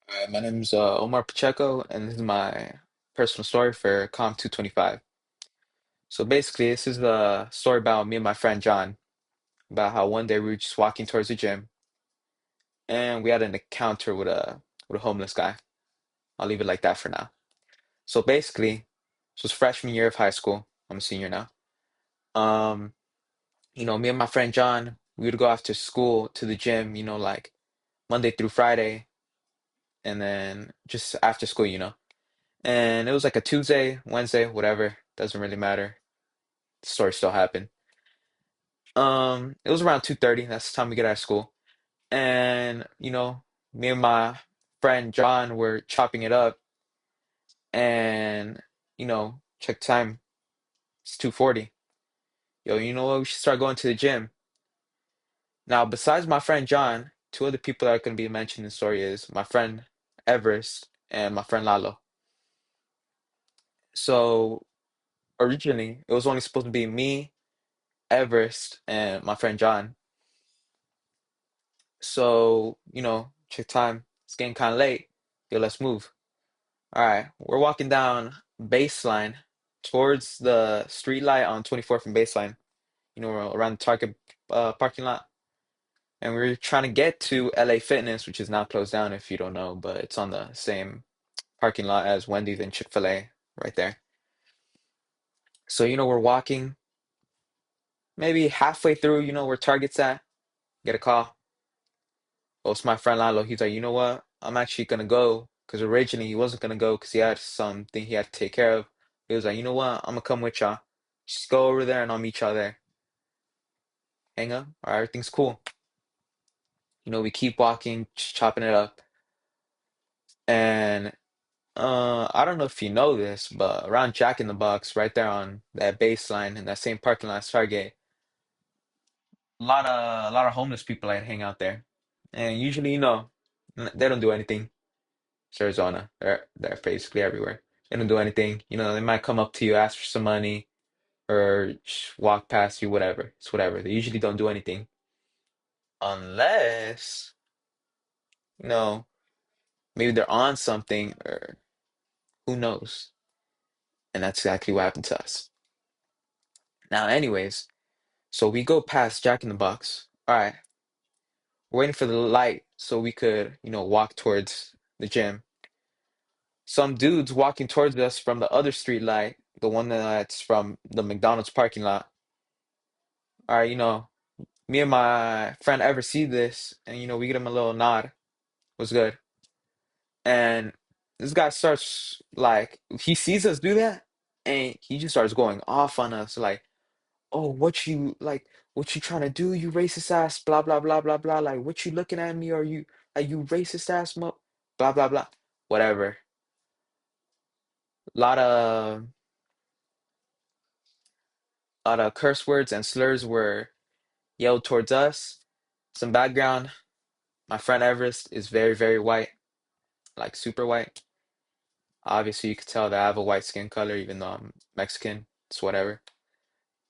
My name's Omar Pacheco, and this is my personal story for Com 225. So basically, this is the story about me and my friend John, about how one day we were just walking towards the gym, and we had an encounter with a homeless guy. I'll leave it like that for now. So basically, this was freshman year of high school. I'm a senior now. Um, me and my friend John, we would go after school to the gym, like Monday through Friday, and then just after school. And it was like a Tuesday, Wednesday, whatever. Doesn't really matter. The story still happened. It was around 2:30. That's the time we get out of school. And, me and my friend John were chopping it up and, check time. It's 2:40. Yo, you know what? We should start going to the gym. Now, besides my friend John, two other people that are going to be mentioned in the story is my friend Everest and my friend Lalo. So originally, it was only supposed to be me, Everest, and my friend John. So, check time. It's getting kind of late. Yo, let's move. All right, we're walking down Baseline towards the street light on 24th and Baseline, around the Target parking lot. And we're trying to get to LA Fitness, which is now closed down if you don't know, but it's on the same parking lot as Wendy's and Chick-fil-A right there. So, we're walking maybe halfway through, where Target's at, get a call. Well, it's my friend Lalo. He's like, you know what? I'm actually gonna go because originally he wasn't gonna go because he had something he had to take care of. He was like, you know what? I'm gonna come with y'all. Just go over there and I'll meet y'all there. Hang up. All right, everything's cool. We keep walking, chopping it up, and I don't know if you know this, but around Jack in the Box, right there on that baseline in that same parking lot as Target, a lot of homeless people like hang out there, and usually, they don't do anything. It's Arizona. They're basically everywhere. They don't do anything. They might come up to you, ask for some money, or walk past you, whatever. It's whatever. They usually don't do anything unless, you know, maybe they're on something or who knows. And that's exactly what happened to us. Now, anyways, so we go past Jack in the Box. All right, we're waiting for the light so we could, walk towards the gym. Some dudes walking towards us from the other street light, the one that's from the McDonald's parking lot. All right, me and my friend ever see this, and we get him a little nod. Was good. And this guy starts like he sees us do that, and he just starts going off on us like, "Oh, what you trying to do? You racist ass, blah blah blah blah blah. Like, what you looking at me? Are you racist ass mo? Blah blah blah, whatever." A lot of curse words and slurs were yelled towards us. Some background. My friend Everest is very, very white, like super white. Obviously, you could tell that I have a white skin color, even though I'm Mexican. It's whatever.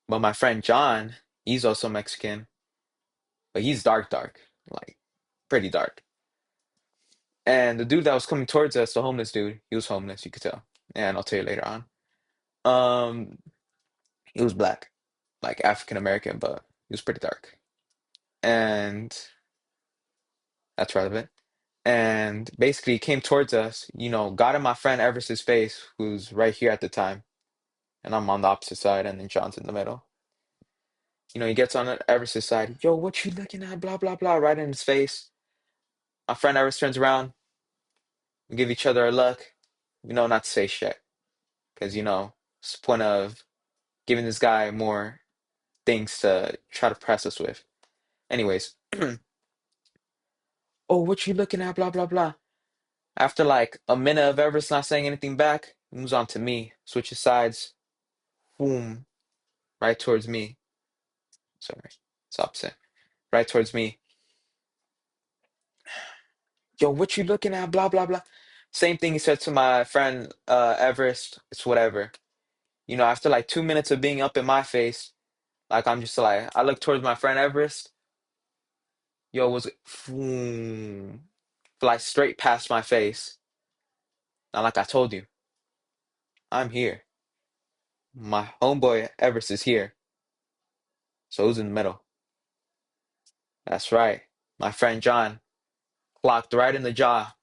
But my friend John, he's also Mexican, but he's dark, dark, like pretty dark. And the dude that was coming towards us, the homeless dude, he was homeless, you could tell. And I'll tell you later on. Um, he was black, like African American, but he was pretty dark. And that's relevant. And basically he came towards us, got in my friend Everest's face, who's right here at the time, and I'm on the opposite side, and then John's in the middle. He gets on Everest's side, yo, what you looking at? Blah blah blah, right in his face. My friend Everest turns around, we give each other a look, not to say shit, because it's the point of giving this guy more things to try to press us with. Anyways, oh, what you looking at? Blah blah blah. After like a minute of Everest not saying anything back, he moves on to me, switches sides, boom, right towards me. Sorry, it's opposite. Right towards me. Yo, what you looking at? Blah blah blah. Same thing he said to my friend Everest. It's whatever. After like 2 minutes of being up in my face, like I'm just like I look towards my friend Everest. Yo, was boom. flies straight past my face. Now, like I told you, I'm here. My homeboy Everest is here. So who's in the middle? That's right. My friend John, clocked right in the jaw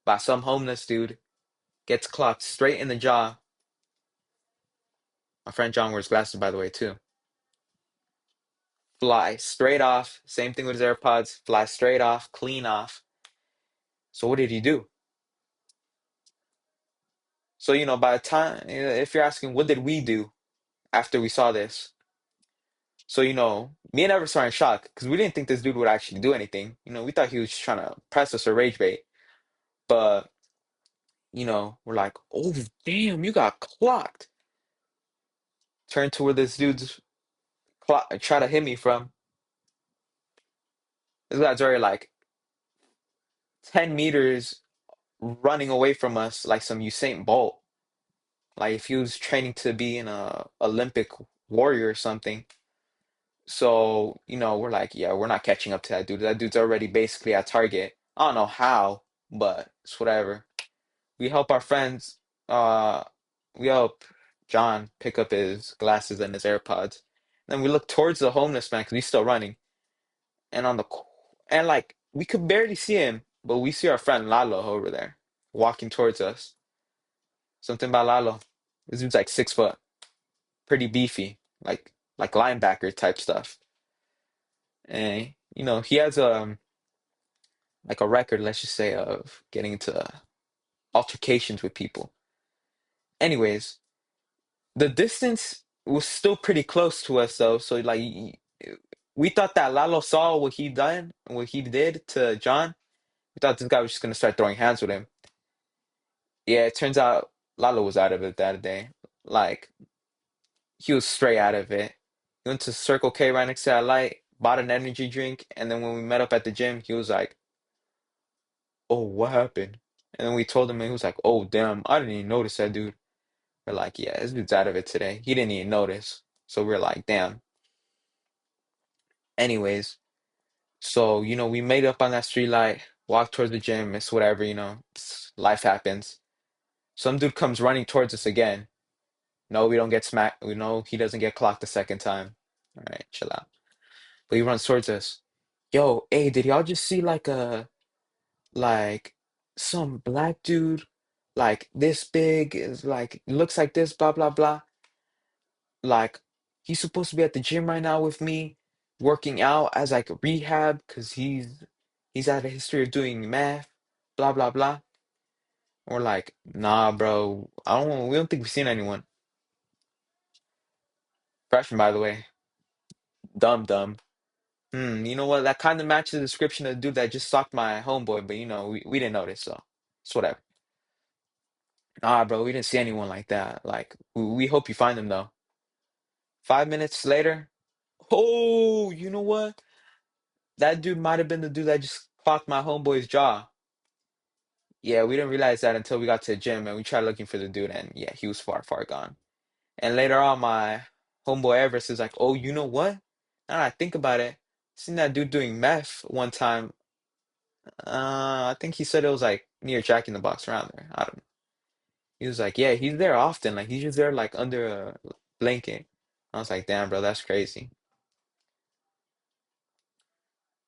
by some homeless dude. Gets clocked straight in the jaw. My friend John wears glasses, by the way, too. Fly straight off. Same thing with his AirPods. Fly straight off, clean off. So what did he do? So, by the time, if you're asking, what did we do after we saw this? So, me and Everest are in shock because we didn't think this dude would actually do anything. We thought he was just trying to press us or rage bait. But, we're like, oh, damn, you got clocked. Turn to where this dude's clock try to hit me from. This guy's already like 10 meters running away from us like some Usain Bolt. Like if he was training to be an Olympic warrior or something. So, we're like, yeah, we're not catching up to that dude. That dude's already basically at target. I don't know how, but it's whatever. We help our friends, uh, we help John pick up his glasses and his AirPods. Then we look towards the homeless man because he's still running. And and like we could barely see him, but we see our friend Lalo over there walking towards us. Something about Lalo. This dude's like 6 foot, pretty beefy, like linebacker type stuff. And he has like a record, let's just say, of getting into altercations with people. Anyways, the distance was still pretty close to us though, so like we thought that Lalo saw what he did to John. We thought this guy was just gonna start throwing hands with him. Yeah, it turns out Lalo was out of it that day. Like he was straight out of it. He went to Circle K right next to that light, bought an energy drink, and then when we met up at the gym, he was like, "Oh, what happened?" And then we told him, and he was like, "Oh, damn, I didn't even notice that dude." We're like, "Yeah, this dude's out of it today. He didn't even notice." So we're like, "Damn." Anyways, so we made up on that street light, walked towards the gym. It's whatever, life happens. Some dude comes running towards us again. No, we don't get smacked. We know he doesn't get clocked the second time. All right, chill out. But he runs towards us. Yo, hey, did y'all just see like some black dude like this big is like looks like this, blah blah blah. Like he's supposed to be at the gym right now with me, working out as like a rehab because he's had a history of doing math, blah blah blah. We're like, nah, bro. We don't think we've seen anyone. Freshman, by the way. Dumb dumb. You know what? That kind of matches the description of the dude that just socked my homeboy, but we didn't notice, so it's whatever. Nah, bro, we didn't see anyone like that. Like, we hope you find them though. 5 minutes later, oh, you know what? That dude might have been the dude that just clocked my homeboy's jaw. Yeah, we didn't realize that until we got to the gym and we tried looking for the dude, and yeah, he was far, far gone. And later on, my homeboy Everest is like, oh, you know what? Now that I think about it, seen that dude doing meth one time. I think he said it was like near Jack in the Box around there. I don't know. He was like, yeah, he's there often. Like he's just there like under a blanket. I was like, damn, bro, that's crazy.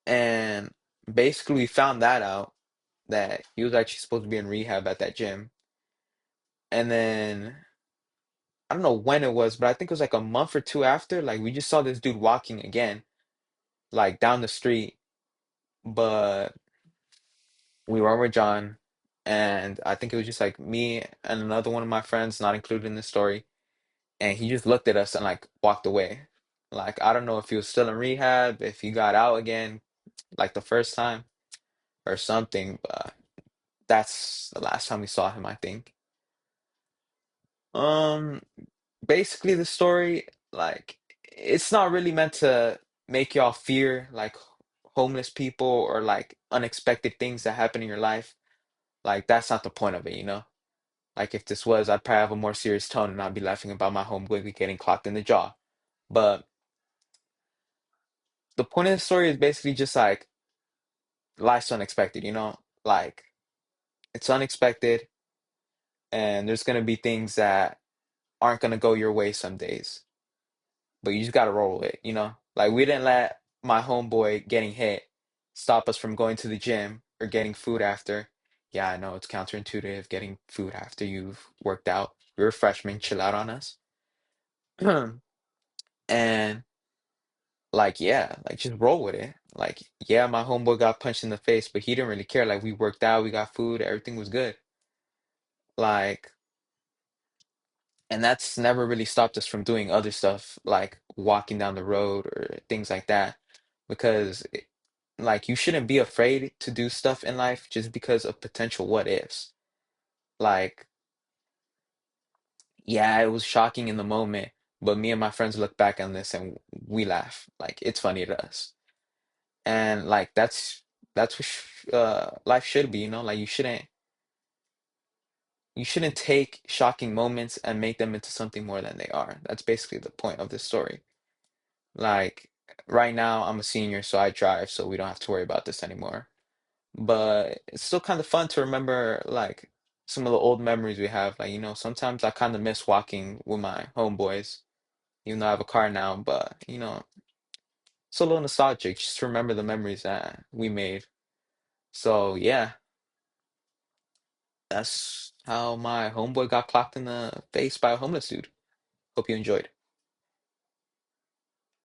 And basically we found that out that he was actually supposed to be in rehab at that gym. And then I don't know when it was, but I think it was like a month or two after, like we just saw this dude walking again, like down the street. But we were with John, and I think it was just like me and another one of my friends, not included in the story. And he just looked at us and like walked away. Like I don't know if he was still in rehab, if he got out again, like the first time or something, but that's the last time we saw him, I think. Um, Basically the story, like it's not really meant to make y'all fear like homeless people or like unexpected things that happen in your life. Like that's not the point of it. Like if this was, I'd probably have a more serious tone and I'd be laughing about my homeboy getting clocked in the jaw. But the point of the story is basically just like life's unexpected. Like it's unexpected, and there's gonna be things that aren't gonna go your way some days, but you just gotta roll with it, you know? Like we didn't let my homeboy getting hit stop us from going to the gym or getting food after. Yeah, I know it's counterintuitive getting food after you've worked out. We were freshmen, chill out on us. And like, yeah, like just roll with it. Like, yeah, my homeboy got punched in the face, but he didn't really care. Like we worked out, we got food, everything was good. Like, and that's never really stopped us from doing other stuff like walking down the road or things like that. Because like you shouldn't be afraid to do stuff in life just because of potential what ifs. Like, yeah, it was shocking in the moment, but me and my friends look back on this and we laugh. Like it's funny to us. And like that's what life should be, you know? Like you shouldn't take shocking moments and make them into something more than they are. That's basically the point of this story. Like right now I'm a senior, so I drive, so we don't have to worry about this anymore. But it's still kind of fun to remember like some of the old memories we have. Like, sometimes I kind of miss walking with my homeboys, even though I have a car now, but it's a little nostalgic just to remember the memories that we made. So yeah, that's how my homeboy got clocked in the face by a homeless dude. Hope you enjoyed.